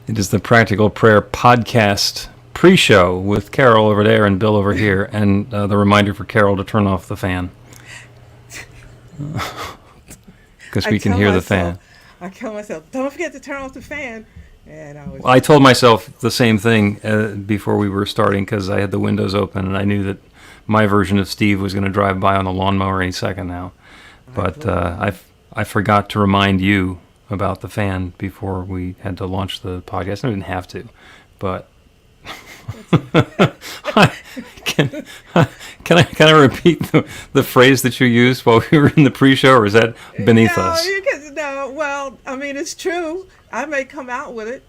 It is the Practical Prayer Podcast pre-show with Carol over there and Bill over here, and the reminder for Carol to turn off the fan. Because we can hear the fan. I tell myself, don't forget to turn off the fan. And I told myself the same thing before we were starting because I had the windows open and I knew that my version of Steve was going to drive by on the lawnmower any second now. But I forgot to remind you about the fan before we had to launch the podcast. I didn't have to, but can I repeat the phrase that you used while we were in the pre-show, or is that beneath us? No, well, I mean, it's true. I may come out with it.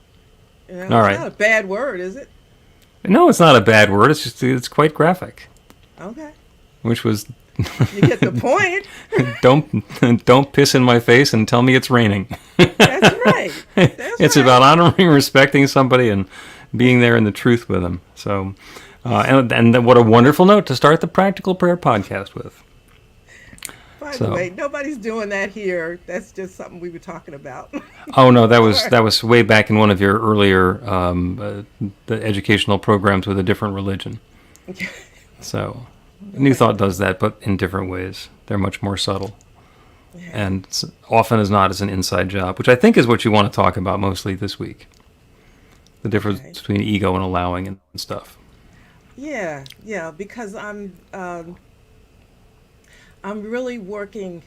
All right. It's not a bad word, is it? No, it's not a bad word. It's quite graphic. Okay. Which was... You get the point. Don't piss in my face and tell me it's raining. That's right. It's about honoring, respecting somebody, and being there in the truth with them. So, and what a wonderful note to start the Practical Prayer Podcast with. By the way, nobody's doing that here. That's just something we were talking about. Oh no, that was way back in one of your earlier the educational programs with a different religion. So. New Thought does that, but in different ways. They're much more subtle. Yeah. And often as not, it's an inside job, which I think is what you want to talk about mostly this week. The difference between ego and allowing and stuff. Yeah, because I'm really working,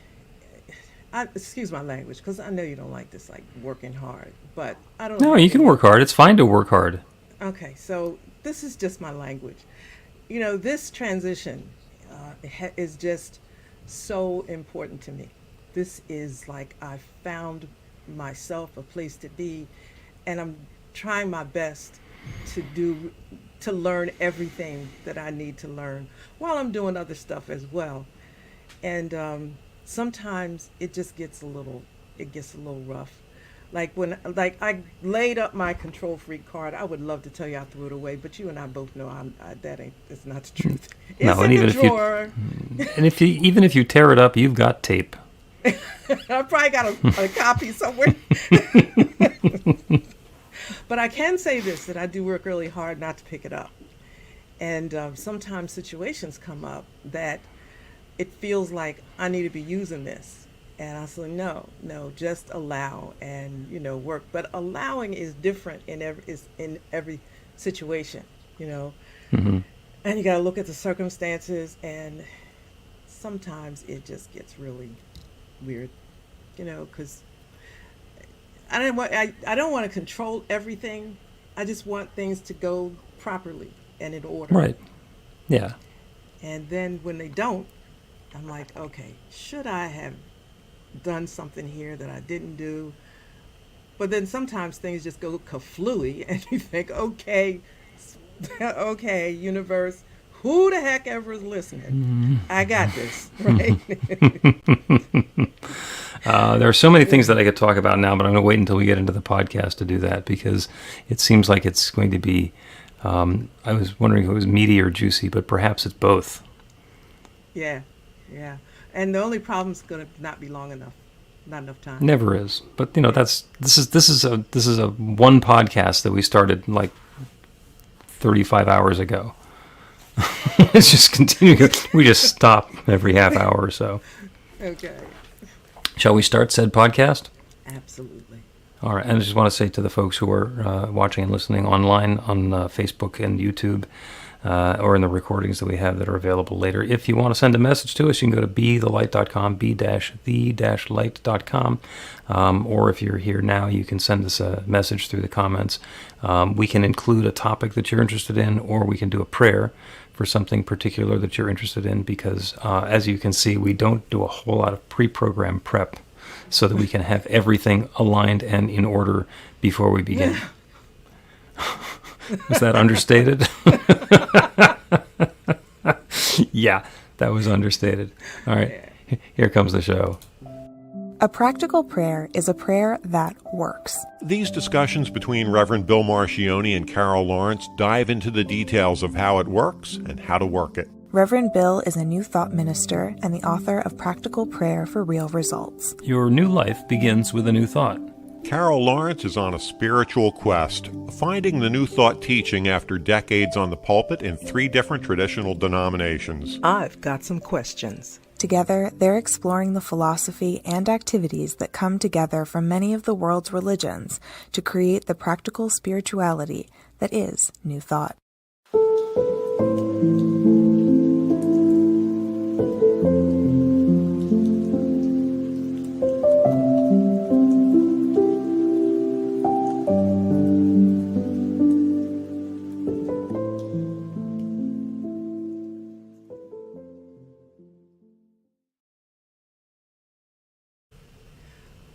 excuse my language, because I know you don't like this, like working hard, but I don't know. No, you can work hard. It's fine to work hard. Okay, so this is just my language. You know, this transition is just so important to me. This is like I found myself a place to be, and I'm trying my best to learn everything that I need to learn while I'm doing other stuff as well. And sometimes it just gets a little rough. Like when I laid up my control freak card, I would love to tell you I threw it away, but you and I both know it's not the truth. It's no, in the drawer. Even if you tear it up, you've got tape. I probably got a copy somewhere. But I can say this, that I do work really hard not to pick it up. And sometimes situations come up that it feels like I need to be using this. And I said, no, just allow and, work. But allowing is different in every situation, Mm-hmm. And you got to look at the circumstances, and sometimes it just gets really weird, because I don't want to control everything. I just want things to go properly and in order. Right. Yeah. And then when they don't, I'm like, okay, should I have done something here that I didn't do? But then sometimes things just go kaflooey and you think, okay, universe, who the heck ever is listening? I got this, right? There are so many things that I could talk about now, but I'm going to wait until we get into the podcast to do that, because it seems like it's going to be, I was wondering if it was meaty or juicy, but perhaps it's both. Yeah. And the only problem is going to not be long enough, not enough time. Never is, but this is a one podcast that we started like 35 hours ago. It's just continuing. We just stop every half hour or so. Okay. Shall we start said podcast? Absolutely. All right, and I just want to say to the folks who are watching and listening online on Facebook and YouTube, or in the recordings that we have that are available later. If you want to send a message to us, you can go to bethelight.com, b-the-light.com, or if you're here now, you can send us a message through the comments. We can include a topic that you're interested in, or we can do a prayer for something particular that you're interested in, because as you can see, we don't do a whole lot of pre-program prep so that we can have everything aligned and in order before we begin. Was that understated? Yeah, that was understated. All right, here comes the show. A practical prayer is a prayer that works. These discussions between Reverend Bill Marchiony and Carol Lawrence dive into the details of how it works and how to work it. Reverend Bill is a New Thought minister and the author of Practical Prayer for Real Results. Your new life begins with a new thought. Carol Lawrence is on a spiritual quest, finding the New Thought teaching after decades on the pulpit in 3 different traditional denominations. I've got some questions. Together, they're exploring the philosophy and activities that come together from many of the world's religions to create the practical spirituality that is New Thought.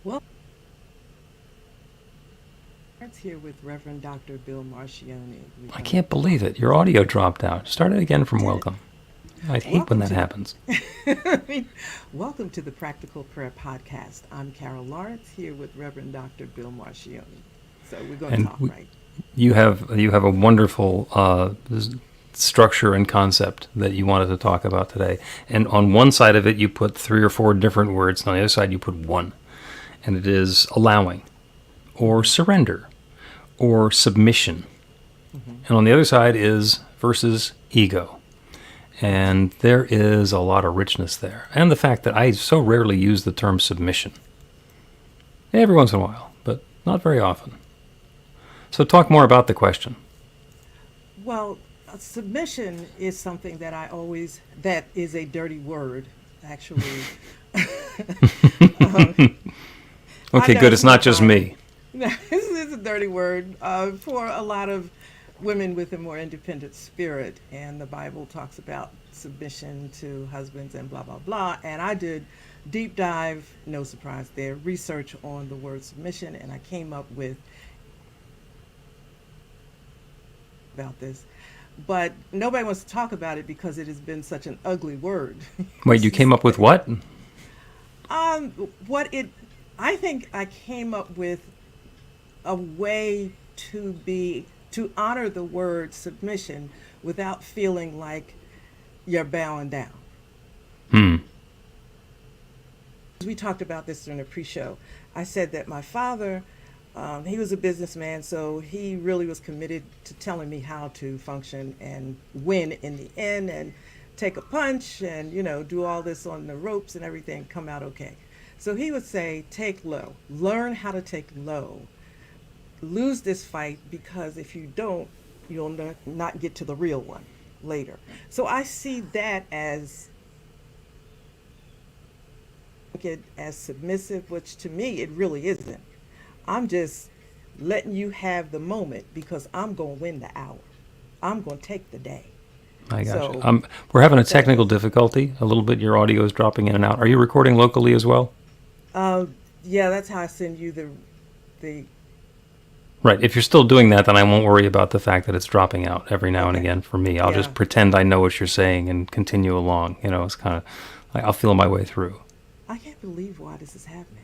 Well, it's here with Reverend Dr. Bill Marchiony. I can't believe it. Your audio dropped out. Start it again from welcome. I hate when that happens. Welcome to the Practical Prayer Podcast. I'm Carol Lawrence here with Reverend Dr. Bill Marchiony. So we're going to talk, right? You have a wonderful structure and concept that you wanted to talk about today. And on one side of it, you put 3 or 4 different words. And on the other side, you put one. And it is allowing, or surrender, or submission. Mm-hmm. And on the other side is versus ego. And there is a lot of richness there. And the fact that I so rarely use the term submission. Every once in a while, but not very often. So talk more about the question. Well, submission is something that that is a dirty word, actually. Okay, good. It's not just me. It's a dirty word for a lot of women with a more independent spirit. And the Bible talks about submission to husbands and blah, blah, blah. And I did deep dive, no surprise there, research on the word submission. And I came up with about this. But nobody wants to talk about it because it has been such an ugly word. Wait, you came up with what? I think I came up with a way to honor the word submission without feeling like you're bowing down. We talked about this during the pre-show. I said that my father, he was a businessman, so he really was committed to telling me how to function and win in the end and take a punch and, do all this on the ropes and everything, come out okay. So he would say, take low, learn how to take low, lose this fight, because if you don't, you'll not get to the real one later. So I see that as submissive, which to me, it really isn't. I'm just letting you have the moment because I'm going to win the hour. I'm going to take the day. I got you. We're having a technical difficulty a little bit. Your audio is dropping in and out. Are you recording locally as well? Yeah, that's how I send you the. Right. If you're still doing that, then I won't worry about the fact that it's dropping out every now and again for me. I'll just pretend I know what you're saying and continue along. It's kind of like I'll feel my way through. I can't believe why this is happening.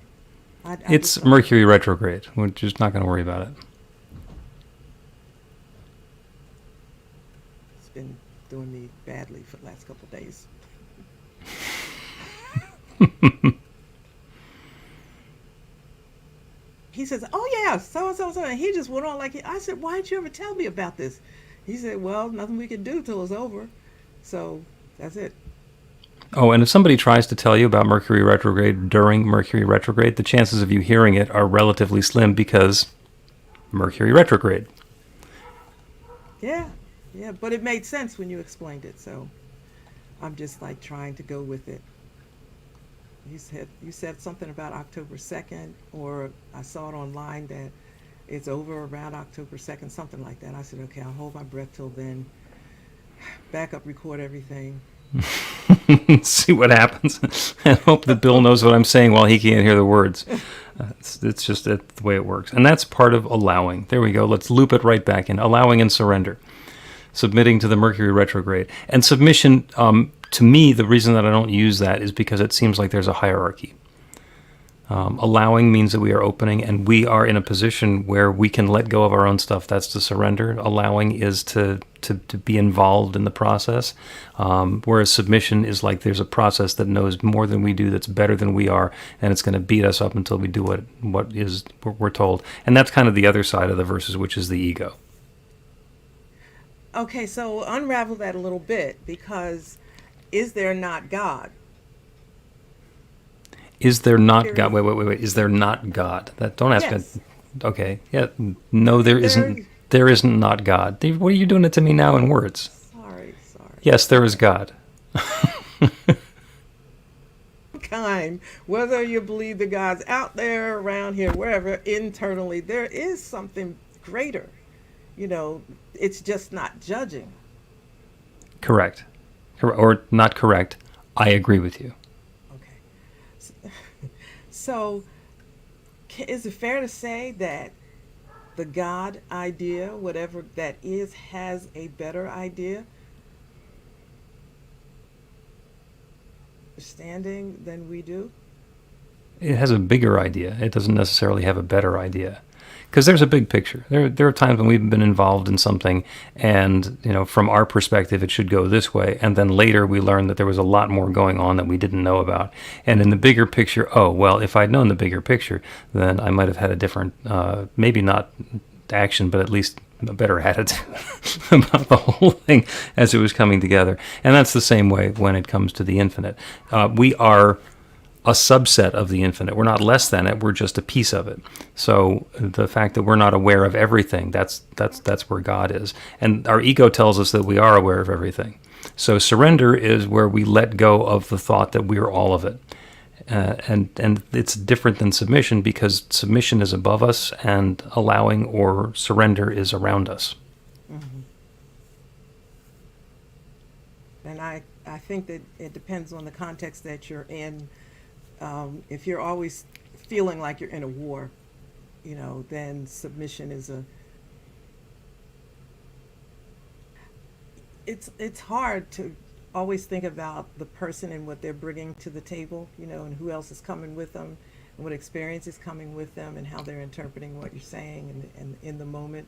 It's Mercury retrograde. We're just not going to worry about it. It's been doing me badly for the last couple of days. He says, oh yeah, so. And he just went on like, I said, why didn't you ever tell me about this? He said, well, nothing we can do till it's over. So that's it. Oh, and if somebody tries to tell you about Mercury retrograde during Mercury retrograde, the chances of you hearing it are relatively slim because Mercury retrograde. Yeah, but it made sense when you explained it, so I'm just like trying to go with it. You said something about October 2nd, or I saw it online that it's over around October 2nd, something like that. I said, okay, I'll hold my breath till then, back up, record everything. See what happens. I hope that Bill knows what I'm saying while he can't hear the words. It's just the way it works. And that's part of allowing. There we go. Let's loop it right back in. Allowing and surrender. Submitting to the Mercury retrograde. And submission, to me, the reason that I don't use that is because it seems like there's a hierarchy. Allowing means that we are opening, and we are in a position where we can let go of our own stuff. That's to surrender. Allowing is to be involved in the process, whereas submission is like there's a process that knows more than we do, that's better than we are, and it's going to beat us up until we do what we're told. And that's kind of the other side of the verses, which is the ego. Okay, so unravel that a little bit, because is there not God? Is there not There God? is. Wait. Is there not God? Don't ask Yes. me. Okay. Yeah. No, there isn't. There isn't not God. Dave, what are you doing it to me now in words? Sorry. Yes, there is God. Kind, whether you believe the God's out there, around here, wherever, internally, there is something greater. It's just not judging. Correct. Or not correct. I agree with you. Okay. So, is it fair to say that the God idea, whatever that is, has a better idea, understanding than we do? It has a bigger idea. It doesn't necessarily have a better idea. Because there's a big picture. There are times when we've been involved in something, and from our perspective, it should go this way, and then later we learn that there was a lot more going on that we didn't know about. And in the bigger picture, if I'd known the bigger picture, then I might have had a different, maybe not action, but at least a better attitude about the whole thing as it was coming together. And that's the same way when it comes to the infinite. We are a subset of the infinite. We're not less than it. We're just a piece of it. So the fact that we're not aware of everything, that's where God is. And our ego tells us that we are aware of everything. So surrender is where we let go of the thought that we're all of it. And it's different than submission, because submission is above us and allowing or surrender is around us. Mm-hmm. And I think that it depends on the context that you're in. If you're always feeling like you're in a war, then submission is it's hard to always think about the person and what they're bringing to the table, and who else is coming with them, and what experience is coming with them, and how they're interpreting what you're saying and in the moment.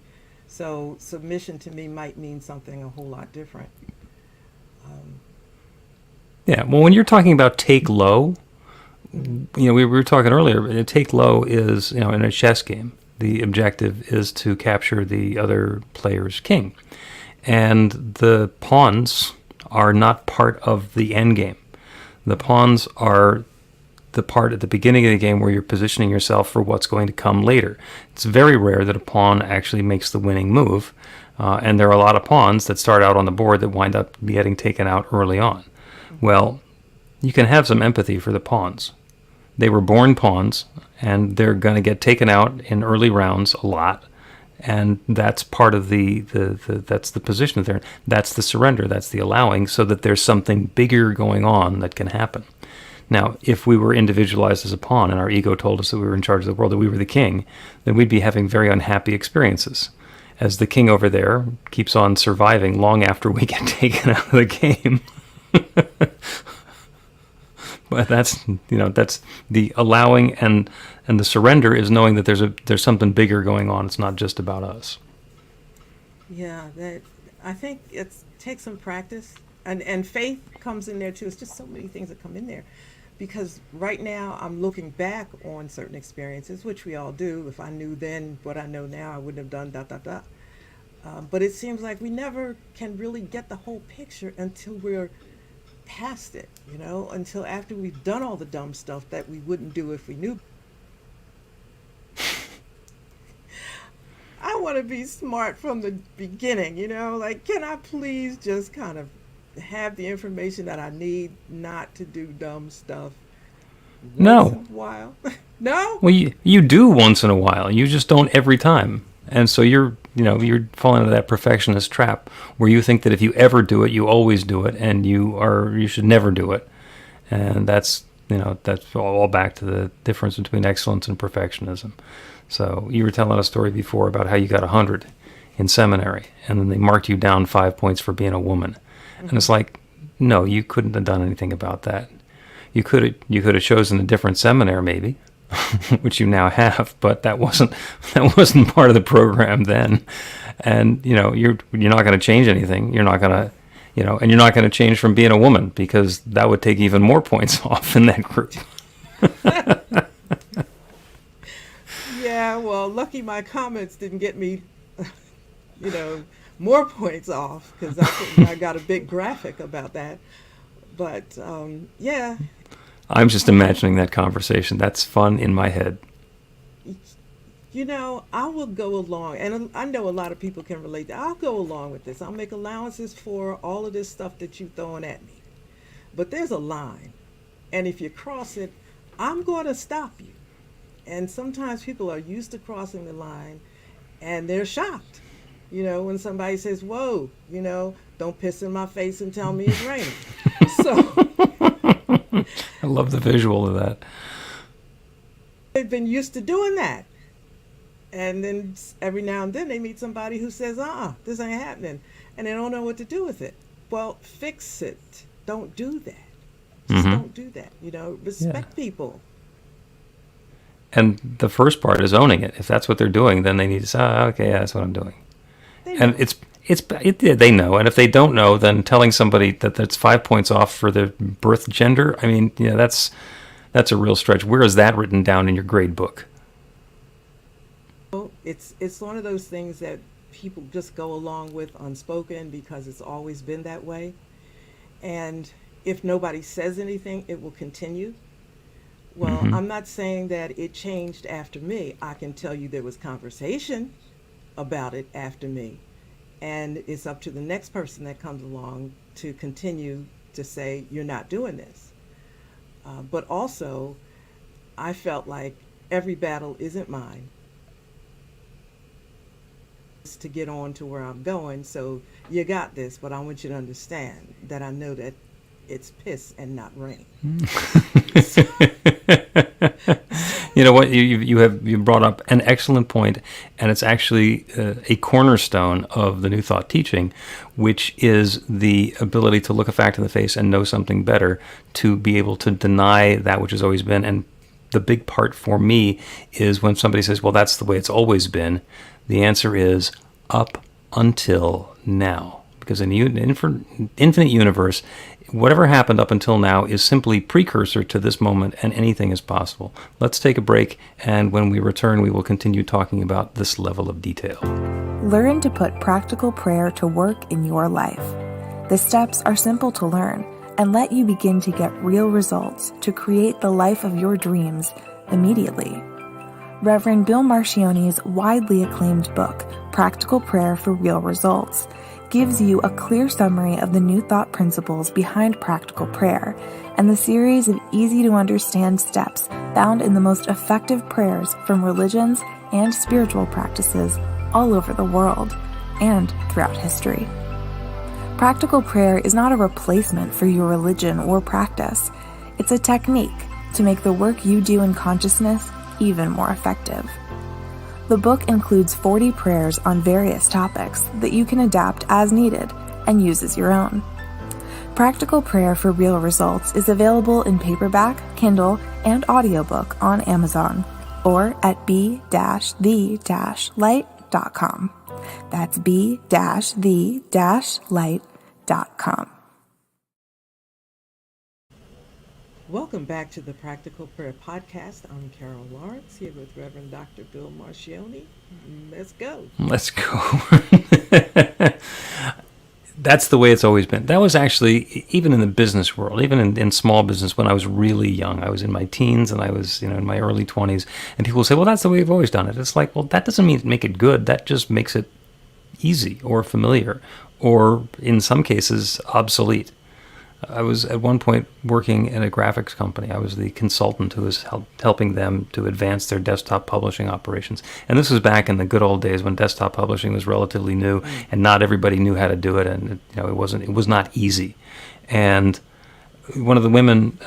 So submission to me might mean something a whole lot different. Yeah, well, when you're talking about take low, we were talking earlier, take low is, in a chess game, the objective is to capture the other player's king. And the pawns are not part of the end game. The pawns are the part at the beginning of the game where you're positioning yourself for what's going to come later. It's very rare that a pawn actually makes the winning move, and there are a lot of pawns that start out on the board that wind up getting taken out early on. Well, you can have some empathy for the pawns. They were born pawns, and they're going to get taken out in early rounds a lot, and that's part of that's the position that they're in. That's the surrender, that's the allowing, so that there's something bigger going on that can happen. Now, if we were individualized as a pawn and our ego told us that we were in charge of the world, that we were the king, then we'd be having very unhappy experiences. As the king over there keeps on surviving long after we get taken out of the game. But that's the allowing, and the surrender is knowing that there's something bigger going on. It's not just about us. Yeah, I think it takes some practice, and faith comes in there too. It's just so many things that come in there, because right now I'm looking back on certain experiences, which we all do. If I knew then what I know now, I wouldn't have done ... But it seems like we never can really get the whole picture until we're past it, until after we've done all the dumb stuff that we wouldn't do if we knew. I want to be smart from the beginning, can I please just kind of have the information that I need not to do dumb stuff once in a while? No? Well, you do once in a while. You just don't every time. And so you're falling into that perfectionist trap where you think that if you ever do it, you always do it, and you should never do it. And that's all back to the difference between excellence and perfectionism. So you were telling a story before about how you got 100 in seminary, and then they marked you down 5 points for being a woman. Mm-hmm. And it's like, no, you couldn't have done anything about that. You could have chosen a different seminary maybe, which you now have, but that wasn't part of the program then. And you're not going to change anything. You're not going to, and you're not going to change from being a woman, because that would take even more points off in that group. Yeah, well, lucky my comments didn't get me, more points off, because I got a big graphic about that. But yeah. I'm just imagining that conversation. That's fun in my head. I will go along, and I know a lot of people can relate. I'll go along with this. I'll make allowances for all of this stuff that you're throwing at me. But there's a line, and if you cross it, I'm going to stop you. And sometimes people are used to crossing the line, and they're shocked. When somebody says, "Whoa, don't piss in my face and tell me it's raining." So I love the visual of that. They've been used to doing that. And then every now and then they meet somebody who says, this ain't happening. And they don't know what to do with it. Well, fix it. Don't do that. Just don't do that. Respect people. And the first part is owning it. If that's what they're doing, then they need to say, okay, yeah, that's what I'm doing. And they know. And if they don't know, then telling somebody that's 5 points off for their birth gender, I mean, that's a real stretch. Where is that written down in your grade book? It's one of those things that people just go along with unspoken, because it's always been that way. And if nobody says anything, it will continue. Well, I'm not saying that it changed after me. I can tell you there was conversation about it after me. And it's up to the next person that comes along to continue to say, you're not doing this. But also, I felt like every battle isn't mine. To get on to where I'm going, so you got this, but I want you to understand that I know that it's piss and not rain. You know what? You brought up an excellent point, and it's actually a cornerstone of the New Thought teaching, which is the ability to look a fact in the face and know something better, to be able to deny that which has always been. And the big part for me is when somebody says, well, that's the way it's always been. The answer is up until now. Because in the infinite universe, whatever happened up until now is simply precursor to this moment, and anything is possible. Let's take a break, and when we return, we will continue talking about this level of detail. Learn to put practical prayer to work in your life. The steps are simple to learn and let you begin to get real results to create the life of your dreams immediately. Reverend Bill Marchiony's widely acclaimed book, Practical Prayer for Real Results, gives you a clear summary of the New Thought principles behind practical prayer and the series of easy-to-understand steps found in the most effective prayers from religions and spiritual practices all over the world and throughout history. Practical prayer is not a replacement for your religion or practice. It's a technique to make the work you do in consciousness even more effective. The book includes 40 prayers on various topics that you can adapt as needed and use as your own. Practical Prayer for Real Results is available in paperback, Kindle, and audiobook on Amazon or at b-the-light.com. That's b-the-light.com. Welcome back to the Practical Prayer Podcast. I'm Carol Lawrence, here with Reverend Dr. Bill Marchiony. Let's go. Let's go. That's the way it's always been. That was actually, even in the business world, even in small business, when I was really young, I was in my teens and I was in my early 20s, and people say, well, that's the way we've always done it. It's like, well, that doesn't mean make it good. That just makes it easy or familiar or, in some cases, obsolete. I was at one point working in a graphics company. I was the consultant who was helping them to advance their desktop publishing operations. And this was back in the good old days when desktop publishing was relatively new, and not everybody knew how to do it, and it was not easy. And one of the women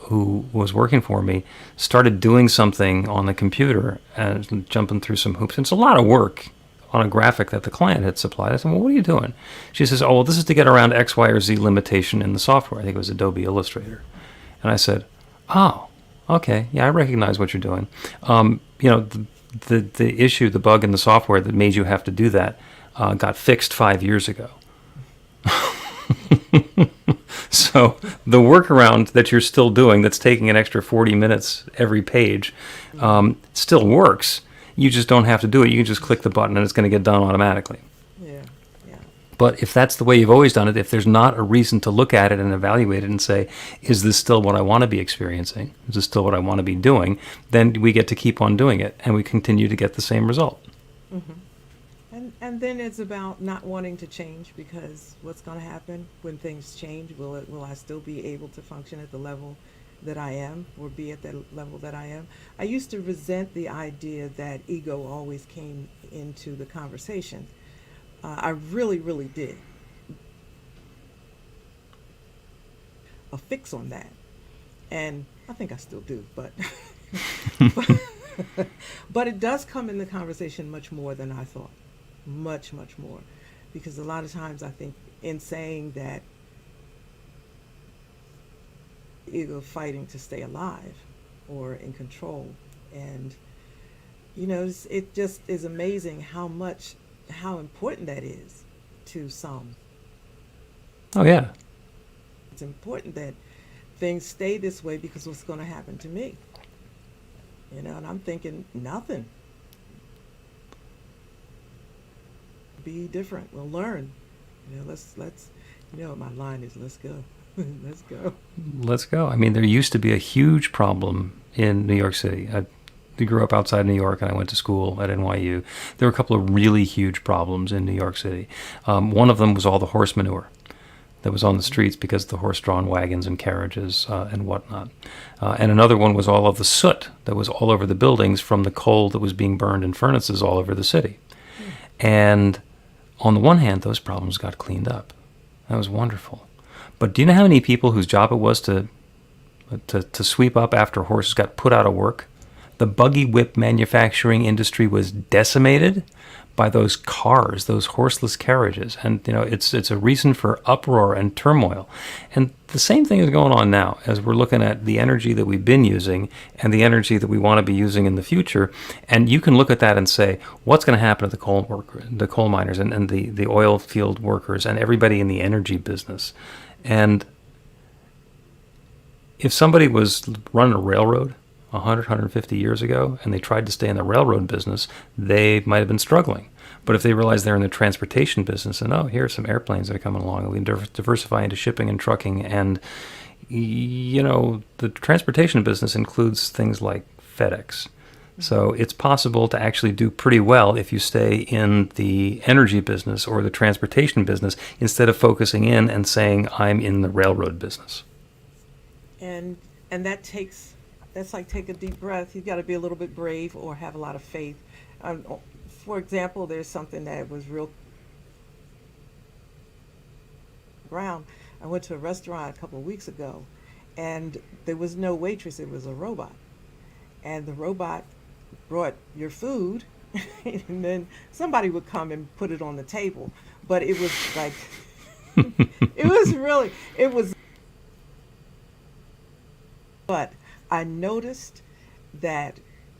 who was working for me started doing something on the computer and jumping through some hoops. And it's a lot of work on a graphic that the client had supplied. I said, well, what are you doing? She says, oh, well, this is to get around X, Y, or Z limitation in the software. I think it was Adobe Illustrator. And I said, oh, Okay, yeah, I recognize what you're doing. The issue, the bug in the software that made you have to do that, got fixed 5 years ago. So the workaround that you're still doing, that's taking an extra 40 minutes every page, still works. You just don't have to do it. You can just click the button and it's going to get done automatically. Yeah, yeah. But if that's the way you've always done it, if there's not a reason to look at it and evaluate it and say, is this still what I want to be experiencing? Is this still what I want to be doing? Then we get to keep on doing it and we continue to get the same result. Mm-hmm. And then it's about not wanting to change, because what's going to happen when things change? Will I still be able to function at the level that I am, or be at the level that I am? I used to resent the idea that ego always came into the conversation. I really, really did. A fix on that. And I think I still do, but but it does come in the conversation much more than I thought. Much, much more. Because a lot of times I think in saying that ego fighting to stay alive or in control. And, it just is amazing how important that is to some. Oh, yeah. It's important that things stay this way, because what's going to happen to me? And I'm thinking nothing. Be different. We'll learn. Let's what my line is, let's go. Let's go. Let's go. I mean, there used to be a huge problem in New York City. I grew up outside New York and I went to school at NYU. There were a couple of really huge problems in New York City. One of them was all the horse manure that was on the streets because of the horse-drawn wagons and carriages and whatnot. And another one was all of the soot that was all over the buildings from the coal that was being burned in furnaces all over the city. And on the one hand, those problems got cleaned up. That was wonderful. But do you know how many people whose job it was to sweep up after horses got put out of work? The buggy whip manufacturing industry was decimated by those cars, those horseless carriages. And, it's a reason for uproar and turmoil. And the same thing is going on now as we're looking at the energy that we've been using and the energy that we want to be using in the future. And you can look at that and say, what's going to happen to the coal miners and the oil field workers and everybody in the energy business? And if somebody was running a railroad 100, 150 years ago, and they tried to stay in the railroad business, they might have been struggling. But if they realize they're in the transportation business, and here are some airplanes that are coming along, and we can diversify into shipping and trucking, and the transportation business includes things like FedEx. So it's possible to actually do pretty well if you stay in the energy business or the transportation business instead of focusing in and saying, I'm in the railroad business. And that's like take a deep breath. You've got to be a little bit brave or have a lot of faith. For example, there's something that was real ground. I went to a restaurant a couple of weeks ago, and there was no waitress. It was a robot. And the robot brought your food, and then somebody would come and put it on the table. But it was like, but I noticed that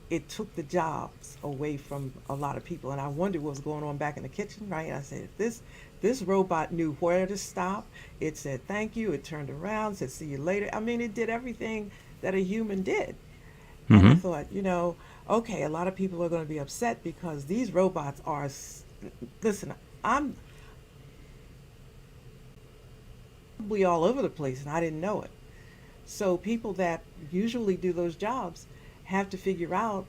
it took the jobs away from a lot of people, and I wondered what was going on back in the kitchen, right? And I said, this robot knew where to stop. It said thank you. It turned around, said see you later. I mean, it did everything that a human did. Mm-hmm. And I thought, okay, a lot of people are going to be upset because these robots are. Listen, I'm probably all over the place, and I didn't know it. So people that usually do those jobs have to figure out,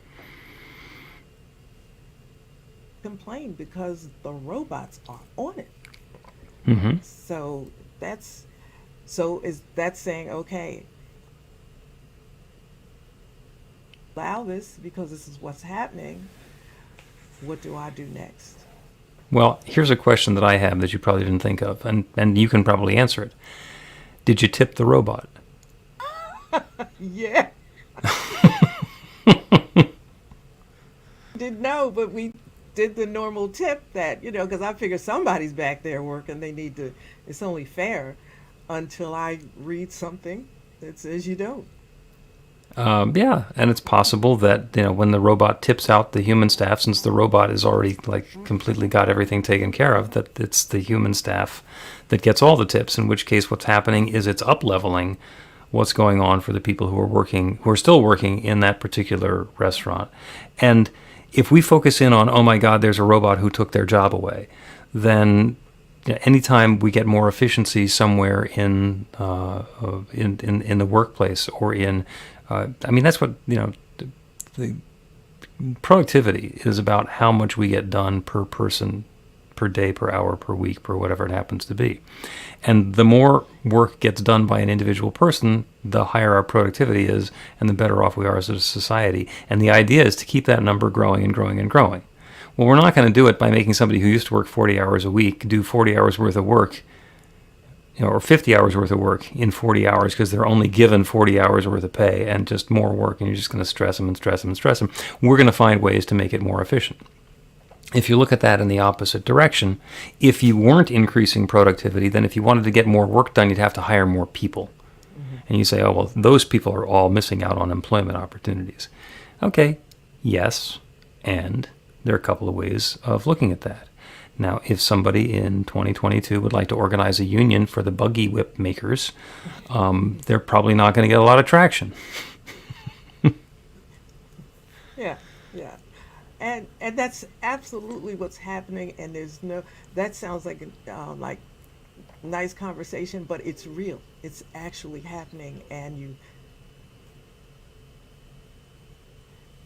complain because the robots are on it. Mm-hmm. So is that saying, okay, allow this because this is what's happening. What do I do next? Well, here's a question that I have that you probably didn't think of, and you can probably answer it. Did you tip the robot? Yeah. Didn't know, but we did the normal tip that, because I figure somebody's back there working. It's only fair until I read something that says you don't. Yeah, and it's possible that when the robot tips out the human staff, since the robot is already like completely got everything taken care of, that it's the human staff that gets all the tips. In which case, what's happening is it's up leveling what's going on for the people who are still working in that particular restaurant. And if we focus in on, oh my God, there's a robot who took their job away, then anytime we get more efficiency somewhere in the workplace or in that's what the productivity is about, how much we get done per person, per day, per hour, per week, per whatever it happens to be. And the more work gets done by an individual person, the higher our productivity is and the better off we are as a society. And the idea is to keep that number growing and growing and growing. Well, we're not going to do it by making somebody who used to work 40 hours a week do 40 hours worth of work, or 50 hours worth of work in 40 hours, because they're only given 40 hours worth of pay and just more work, and you're just going to stress them and stress them and stress them. We're going to find ways to make it more efficient. If you look at that in the opposite direction, if you weren't increasing productivity, then if you wanted to get more work done, you'd have to hire more people. Mm-hmm. And you say, oh, well, those people are all missing out on employment opportunities. Okay, yes, and there are a couple of ways of looking at that. Now, if somebody in 2022 would like to organize a union for the buggy whip makers, they're probably not going to get a lot of traction. Yeah. And that's absolutely what's happening. And that sounds like nice conversation, but it's real. It's actually happening, and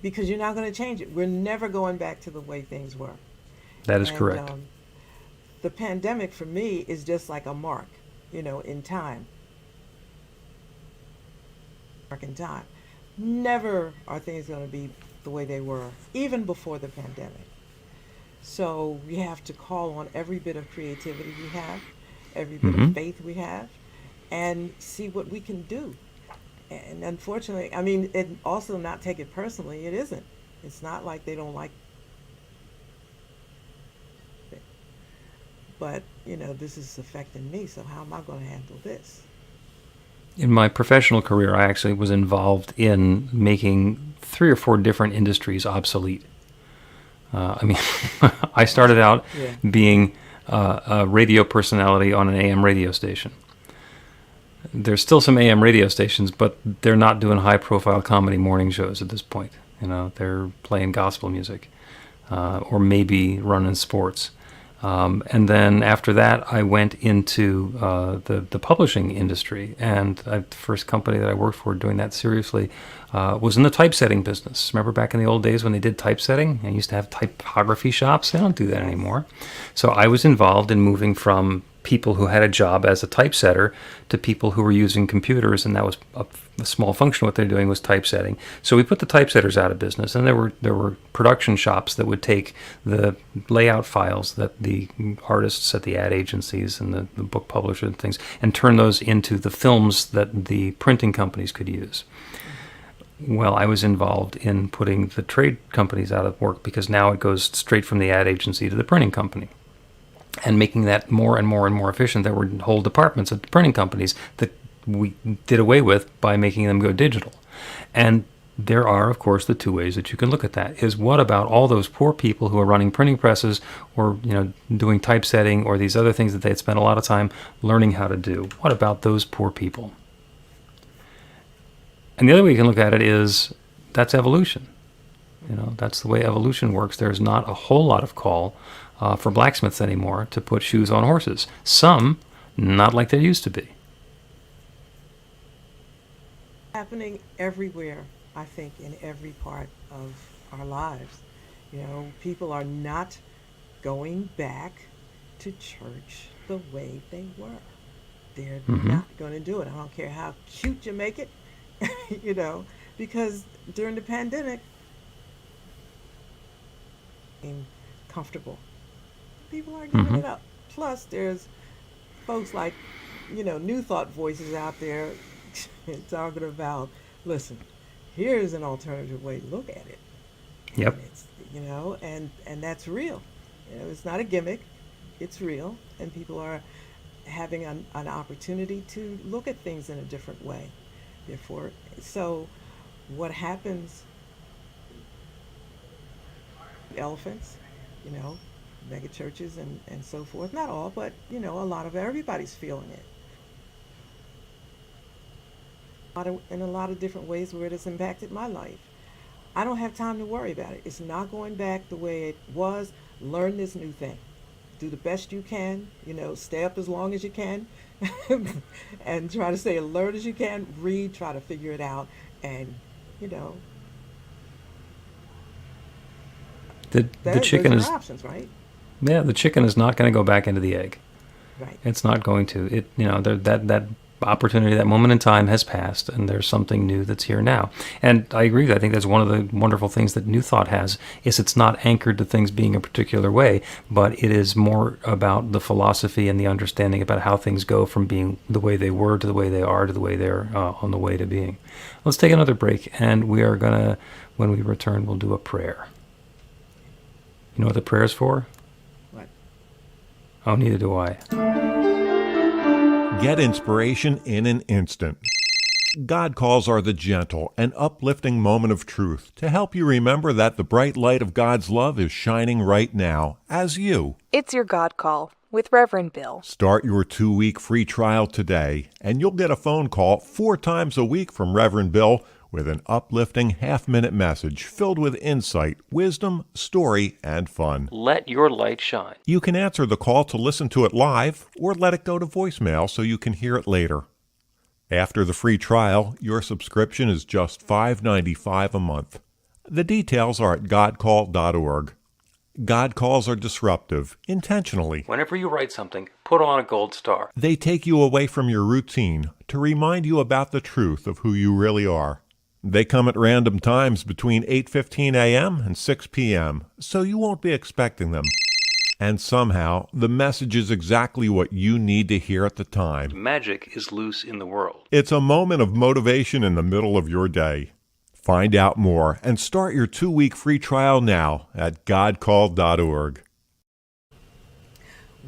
because you're not going to change it. We're never going back to the way things were. That is correct. The pandemic for me is just like a mark, in time. Mark in time. Never are things going to be the way they were, even before the pandemic. So we have to call on every bit of creativity we have, every bit of faith we have, and see what we can do. And unfortunately, and also not take it personally. It isn't. It's not like they don't like it. But, this is affecting me, so how am I going to handle this? In my professional career, I actually was involved in making 3 or 4 different industries obsolete. I started out being a radio personality on an AM radio station. There's still some AM radio stations, but they're not doing high-profile comedy morning shows at this point. They're playing gospel music, or maybe running sports. And then after that, I went into the publishing industry, and the first company that I worked for doing that seriously was in the typesetting business. Remember back in the old days when they did typesetting? They used to have typography shops. They don't do that anymore. So I was involved in moving from people who had a job as a typesetter to people who were using computers, and that was a small function of what they're doing was typesetting. So we put the typesetters out of business, and there were production shops that would take the layout files that the artists at the ad agencies and the book publishers and things and turn those into the films that the printing companies could use. Well, I was involved in putting the trade companies out of work, because now it goes straight from the ad agency to the printing company, and making that more and more and more efficient. There were whole departments at the printing companies that we did away with by making them go digital. And there are, of course, the 2 ways that you can look at that. Is what about all those poor people who are running printing presses, or doing typesetting, or these other things that they had spent a lot of time learning how to do? What about those poor people? And the other way you can look at it is that's evolution. That's the way evolution works. There's not a whole lot of call for blacksmiths anymore to put shoes on horses. Some, not like there used to be. Happening everywhere, I think, in every part of our lives. People are not going back to church the way they were. They're not going to do it. I don't care how cute you make it, because during the pandemic, comfortable. People are giving it up. Plus, there's folks like, New Thought voices out there talking about, listen, here's an alternative way to look at it. Yep. And and that's real. It's not a gimmick. It's real, and people are having an opportunity to look at things in a different way. Therefore, so what happens, elephants, you know, mega churches and so forth. Not all, but, you know, a lot of everybody's feeling it. In a lot of different ways where it has impacted my life. I don't have time to worry about it. It's not going back the way it was. Learn this new thing. Do the best you can, you know, stay up as long as you can and try to stay alert as you can. Read, try to figure it out, and, you know, the chicken those is are options, right? Yeah, the chicken is not going to go back into the egg. Right. It's not going to. It, you know, that opportunity, that moment in time has passed, and there's something new that's here now. And I agree. I think that's one of the wonderful things that New Thought has, is it's not anchored to things being a particular way, but it is more about the philosophy and the understanding about how things go from being the way they were to the way they are to the way they're on the way to being. Let's take another break, and we are going to, when we return, we'll do a prayer. You know what the prayer is for? What? Oh, neither do I. Get inspiration in an instant. God calls are the gentle and uplifting moment of truth to help you remember that the bright light of God's love is shining right now as you. It's your God Call with Reverend Bill. Start your 2-week free trial today, and you'll get a phone call 4 times a week from Reverend Bill with an uplifting half-minute message filled with insight, wisdom, story, and fun. Let your light shine. You can answer the call to listen to it live or let it go to voicemail so you can hear it later. After the free trial, your subscription is just $5.95 a month. The details are at godcall.org. God calls are disruptive, intentionally. Whenever you write something, put on a gold star. They take you away from your routine to remind you about the truth of who you really are. They come at random times between 8:15 a.m. and 6 p.m., so you won't be expecting them. And somehow, the message is exactly what you need to hear at the time. Magic is loose in the world. It's a moment of motivation in the middle of your day. Find out more and start your 2-week free trial now at godcall.org.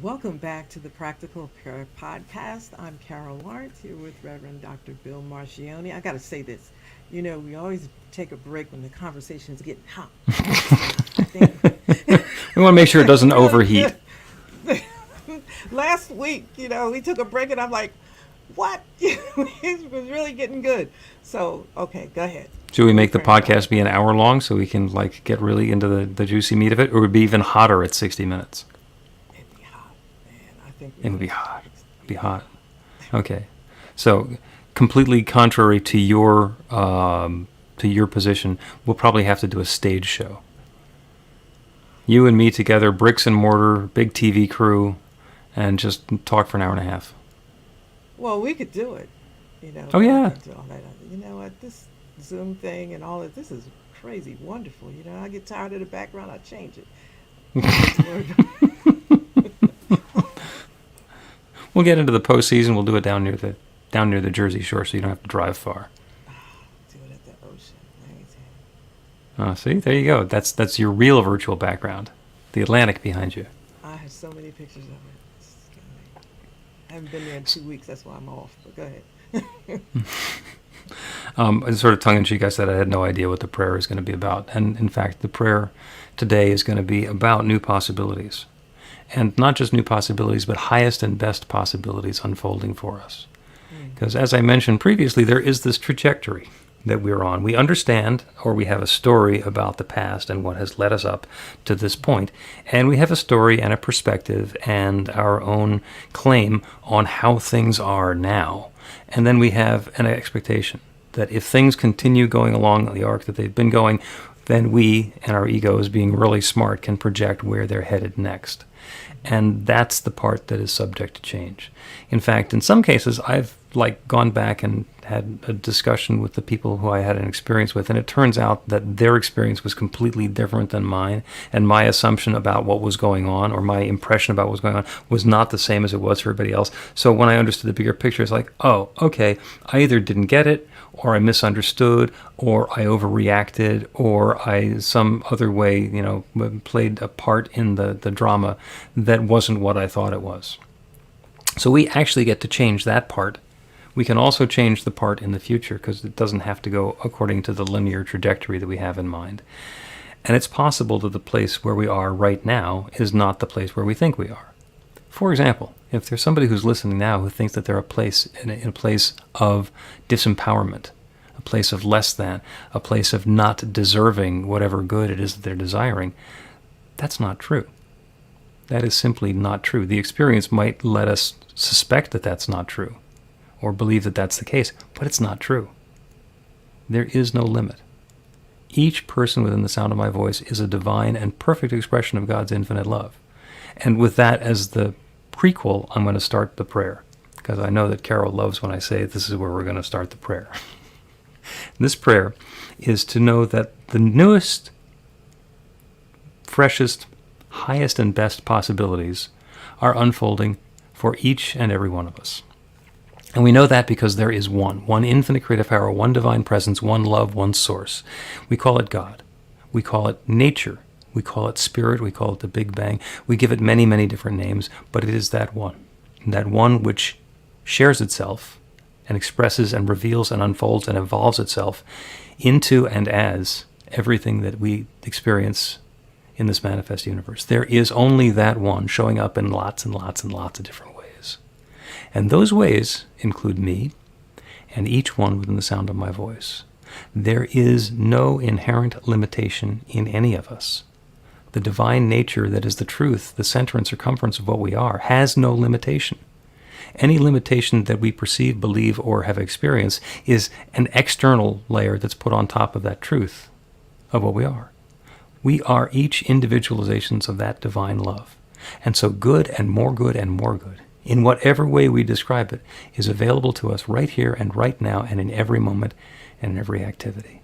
Welcome back to the Practical Prayer Podcast. I'm Carol Lawrence here with Reverend Dr. Bill Marchiony. I got to say this. You know, we always take a break when the conversation is getting hot. We want to make sure it doesn't overheat. Last week, you know, we took a break and I'm like, what? It was really getting good. So, okay, go ahead. Should we make the podcast be an hour long so we can like get really into the juicy meat of it, or would it be even hotter at 60 minutes? It'd be hot, man. I think It would be hot. It'd be hot. Okay. So, completely contrary to your position, we'll probably have to do a stage show. You and me together, bricks and mortar, big TV crew, and just talk for an hour and a half. Well, we could do it. You know. Oh, yeah. Do all that. You know what? This Zoom thing and all of this is crazy, wonderful. You know, I get tired of the background, I change it. We'll get into the postseason. We'll do it down near the Jersey Shore, so you don't have to drive far. Do it at the ocean. Let me tell you. See, there you go. That's your real virtual background, the Atlantic behind you. I have so many pictures of it. It's gonna I haven't been there in 2 weeks. That's why I'm off. But go ahead. Sort of tongue-in-cheek, I said I had no idea what the prayer is going to be about. And in fact, the prayer today is going to be about new possibilities. And not just new possibilities, but highest and best possibilities unfolding for us. Because as I mentioned previously, there is this trajectory that we're on. We understand, or we have a story about the past and what has led us up to this point. And we have a story and a perspective and our own claim on how things are now. And then we have an expectation that if things continue going along the arc that they've been going, then we and our egos, being really smart, can project where they're headed next. And that's the part that is subject to change. In fact, in some cases, I've gone back and had a discussion with the people who I had an experience with, and it turns out that their experience was completely different than mine, and my assumption about what was going on, or my impression about what was going on, was not the same as it was for everybody else. So when I understood the bigger picture, it's like, oh, okay, I either didn't get it, or I misunderstood, or I overreacted, or I some other way, played a part in the drama that wasn't what I thought it was. So we actually get to change that part We can also change the part in the future because it doesn't have to go according to the linear trajectory that we have in mind. And it's possible that the place where we are right now is not the place where we think we are. For example, if there's somebody who's listening now who thinks that they're in a place of disempowerment, a place of less than, a place of not deserving whatever good it is that they're desiring, that's not true. That is simply not true. The experience might let us suspect that that's not true, or believe that that's the case, but it's not true. There is no limit. Each person within the sound of my voice is a divine and perfect expression of God's infinite love. And with that as the prequel, I'm going to start the prayer, because I know that Carol loves when I say this is where we're going to start the prayer. This prayer is to know that the newest, freshest, highest and best possibilities are unfolding for each and every one of us. And we know that because there is one infinite creative power, one divine presence, one love, one source. We call it God. We call it nature. We call it spirit. We call it the Big Bang. We give it many, many different names, but it is that one which shares itself and expresses and reveals and unfolds and evolves itself into and as everything that we experience in this manifest universe. There is only that one showing up in lots and lots and lots of different ways. And those ways include me and each one within the sound of my voice. There is no inherent limitation in any of us. The divine nature that is the truth, the center and circumference of what we are, has no limitation. Any limitation that we perceive, believe, or have experienced is an external layer that's put on top of that truth of what we are. We are each individualizations of that divine love. And so good and more good and more good, in whatever way we describe it, is available to us right here and right now and in every moment and in every activity.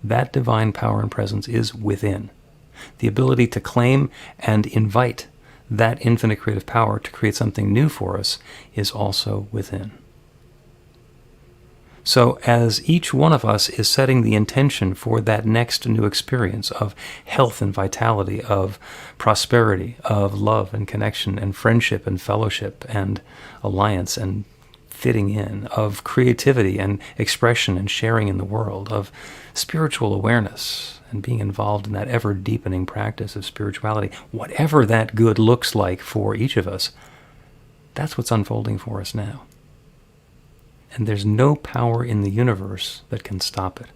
That divine power and presence is within. The ability to claim and invite that infinite creative power to create something new for us is also within. So as each one of us is setting the intention for that next new experience of health and vitality, of prosperity, of love and connection and friendship and fellowship and alliance and fitting in, of creativity and expression and sharing in the world, of spiritual awareness and being involved in that ever-deepening practice of spirituality, whatever that good looks like for each of us, that's what's unfolding for us now. And there's no power in the universe that can stop it.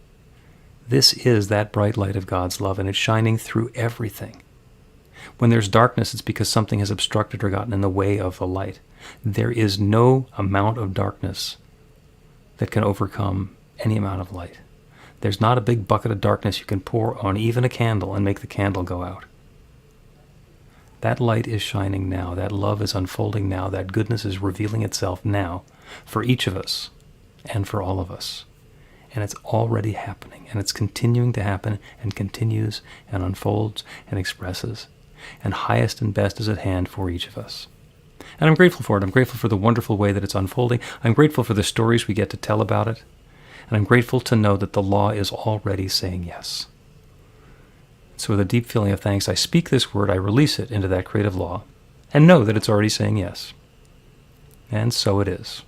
This is that bright light of God's love, and it's shining through everything. When there's darkness, it's because something has obstructed or gotten in the way of the light. There is no amount of darkness that can overcome any amount of light. There's not a big bucket of darkness you can pour on even a candle and make the candle go out. That light is shining now. That love is unfolding now. That goodness is revealing itself now for each of us and for all of us. And it's already happening, and it's continuing to happen and continues and unfolds and expresses. And highest and best is at hand for each of us. And I'm grateful for it. I'm grateful for the wonderful way that it's unfolding. I'm grateful for the stories we get to tell about it. And I'm grateful to know that the law is already saying yes. So with a deep feeling of thanks, I speak this word, I release it into that creative law, and know that it's already saying yes. And so it is.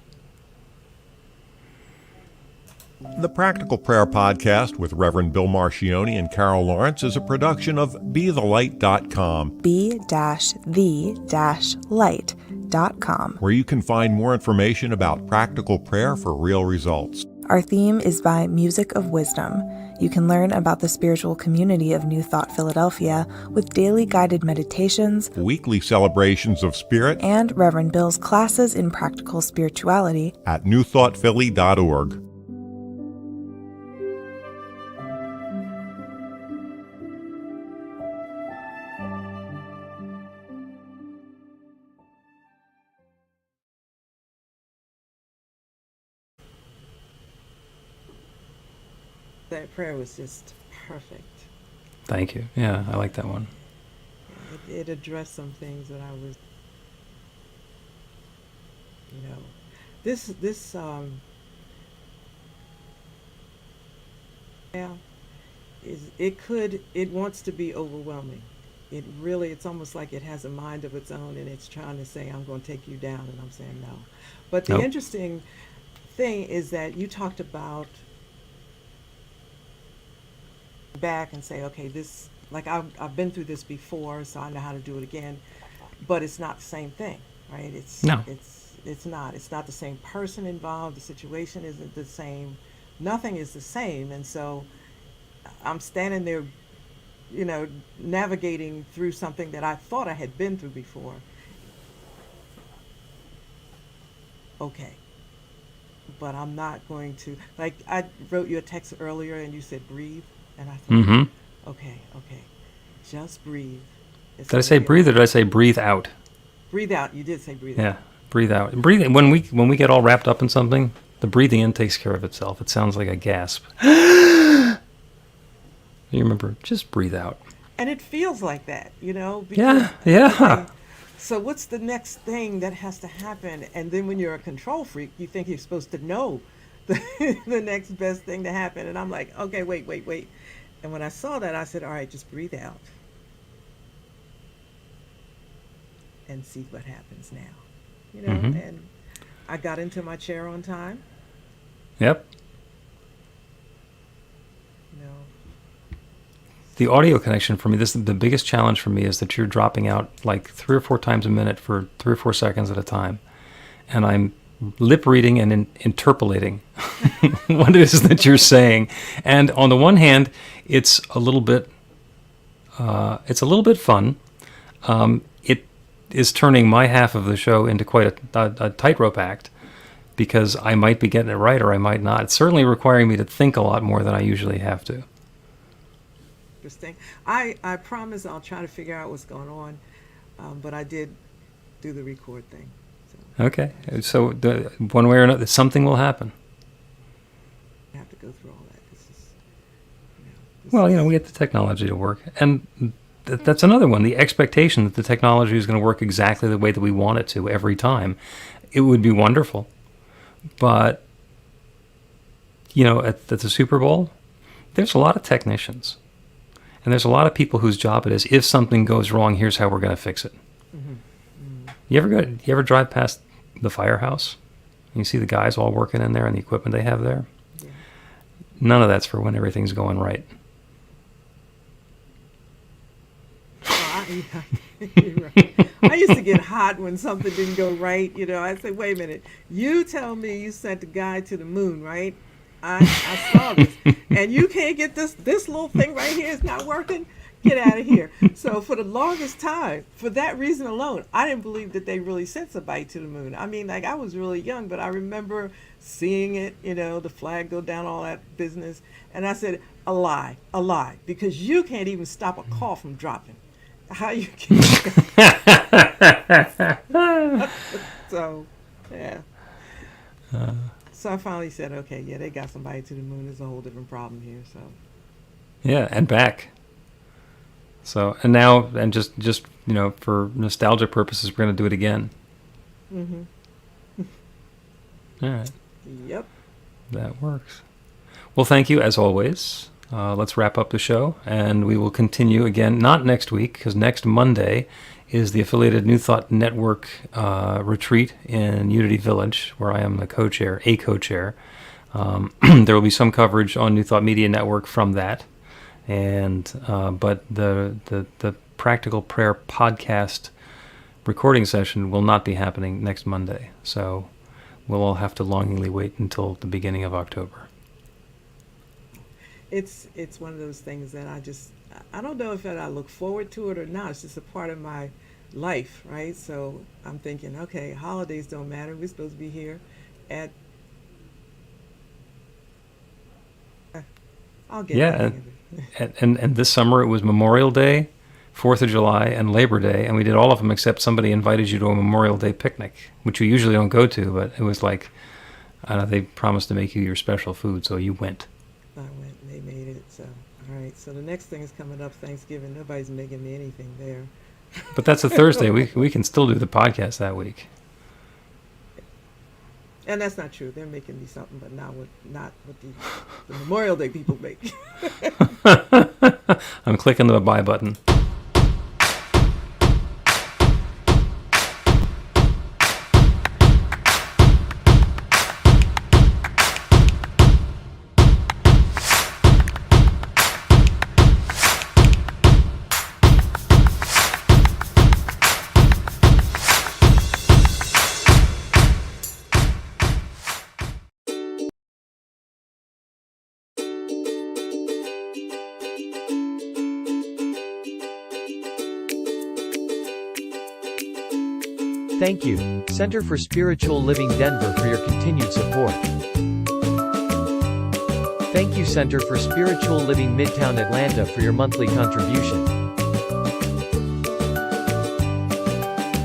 The Practical Prayer Podcast with Reverend Bill Marchiony and Carol Lawrence is a production of BeTheLight.com. be-the-light.com. Where you can find more information about practical prayer for real results. Our theme is by Music of Wisdom. You can learn about the spiritual community of New Thought Philadelphia with daily guided meditations, Weekly celebrations of spirit, and Reverend Bill's classes in practical spirituality at newthoughtphilly.org. That prayer was just perfect. Thank you. Yeah, I like that one. It addressed some things that I was, yeah, it wants to be overwhelming. it's almost like it has a mind of its own, and it's trying to say, I'm going to take you down, and I'm saying no. But the Nope. interesting thing is that you talked about back and say, okay, this, like I've been through this before, so I know how to do it again, but it's not the same thing, right? No. It's not the same person involved. The situation isn't the same. Nothing is the same, and so I'm standing there, navigating through something that I thought I had been through before. Okay. But I'm not going to, like, I wrote you a text earlier and you said breathe, and I thought, Mm-hmm. okay, just breathe. Did I say breathe or did I say breathe out? Breathe out. You did say breathe Yeah, out. breathe out. Breathe. When we get all wrapped up in something, the breathing in takes care of itself. It sounds like a gasp. You remember, just breathe out. And it feels like that, because, Yeah. okay, so what's the next thing that has to happen? And then when you're a control freak, you think you're supposed to know the next best thing to happen. And I'm like, okay, wait. And when I saw that, I said, all right, just breathe out and see what happens now. Mm-hmm. And I got into my chair on time. Yep. You know, The audio connection for me, the biggest challenge for me is that you're dropping out like 3 or 4 times a minute for 3 or 4 seconds at a time. And I'm lip reading and interpolating what it is that you're saying. And on the one hand, it's a little bit fun. It is turning my half of the show into quite a tightrope act, because I might be getting it right or I might not. It's certainly requiring me to think a lot more than I usually have to. interesting. I promise I'll try to figure out what's going on, but I did do the record thing. So Okay, so one way or another, something will happen. I have to go through all that. Well, we get the technology to work. And that's another one, the expectation that the technology is going to work exactly the way that we want it to every time. It would be wonderful. But, at the Super Bowl, there's a lot of technicians. And there's a lot of people whose job it is, if something goes wrong, here's how we're going to fix it. Mm-hmm. Mm-hmm. You ever drive past the firehouse? You see the guys all working in there and the equipment they have there? Yeah. None of that's for when everything's going right. You're right. I used to get hot when something didn't go right. I'd say, wait a minute. You tell me you sent the guy to the moon, right? I saw this. And you can't get this little thing right here is not working? Get out of here. So for the longest time, for that reason alone, I didn't believe that they really sent somebody to the moon. I mean, like, I was really young, but I remember seeing it, the flag go down, all that business. And I said, a lie, because you can't even stop a call from dropping. How you can? So, yeah. So I finally said, okay, yeah, they got somebody to the moon. There's a whole different problem here. So. Yeah, and back. So, and now, and just for nostalgia purposes, we're going to do it again. Mm-hmm. All right. Yep. That works. Well, thank you, as always. Let's wrap up the show, and we will continue again, not next week, because next Monday is the affiliated New Thought Network retreat in Unity Village, where I am a co-chair. There will be some coverage on New Thought Media Network from that, and but the Practical Prayer podcast recording session will not be happening next Monday, so we'll all have to longingly wait until the beginning of October. It's one of those things that I don't know if I look forward to it or not. It's just a part of my life, right? So I'm thinking, okay, holidays don't matter. We're supposed to be here at. I'll get it. And this summer it was Memorial Day, 4th of July, and Labor Day, and we did all of them except somebody invited you to a Memorial Day picnic, which you usually don't go to, but it was like, I don't know, they promised to make you your special food, so you went. I went. They made it. So, all right. So the next thing is coming up, Thanksgiving. Nobody's making me anything there. But that's a Thursday. We can still do the podcast that week. And that's not true. They're making me something, but not what the Memorial Day people make. I'm clicking the buy button. Thank you, Center for Spiritual Living Denver, for your continued support. Thank you, Center for Spiritual Living Midtown Atlanta, for your monthly contribution.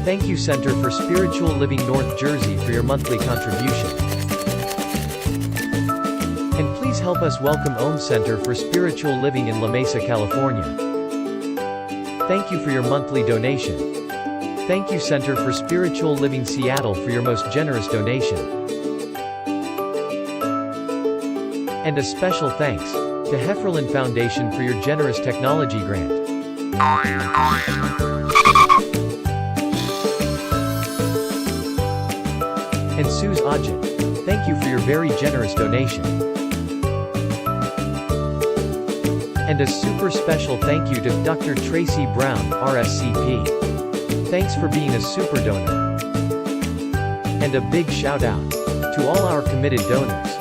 Thank you, Center for Spiritual Living North Jersey, for your monthly contribution. And please help us welcome Om Center for Spiritual Living in La Mesa, California. Thank you for your monthly donation. Thank you, Center for Spiritual Living Seattle, for your most generous donation. And a special thanks to Hefferlin Foundation for your generous technology grant. And Suze Ajit, thank you for your very generous donation. And a super special thank you to Dr. Tracy Brown, RSCP. Thanks for being a super donor. And a big shout out to all our committed donors.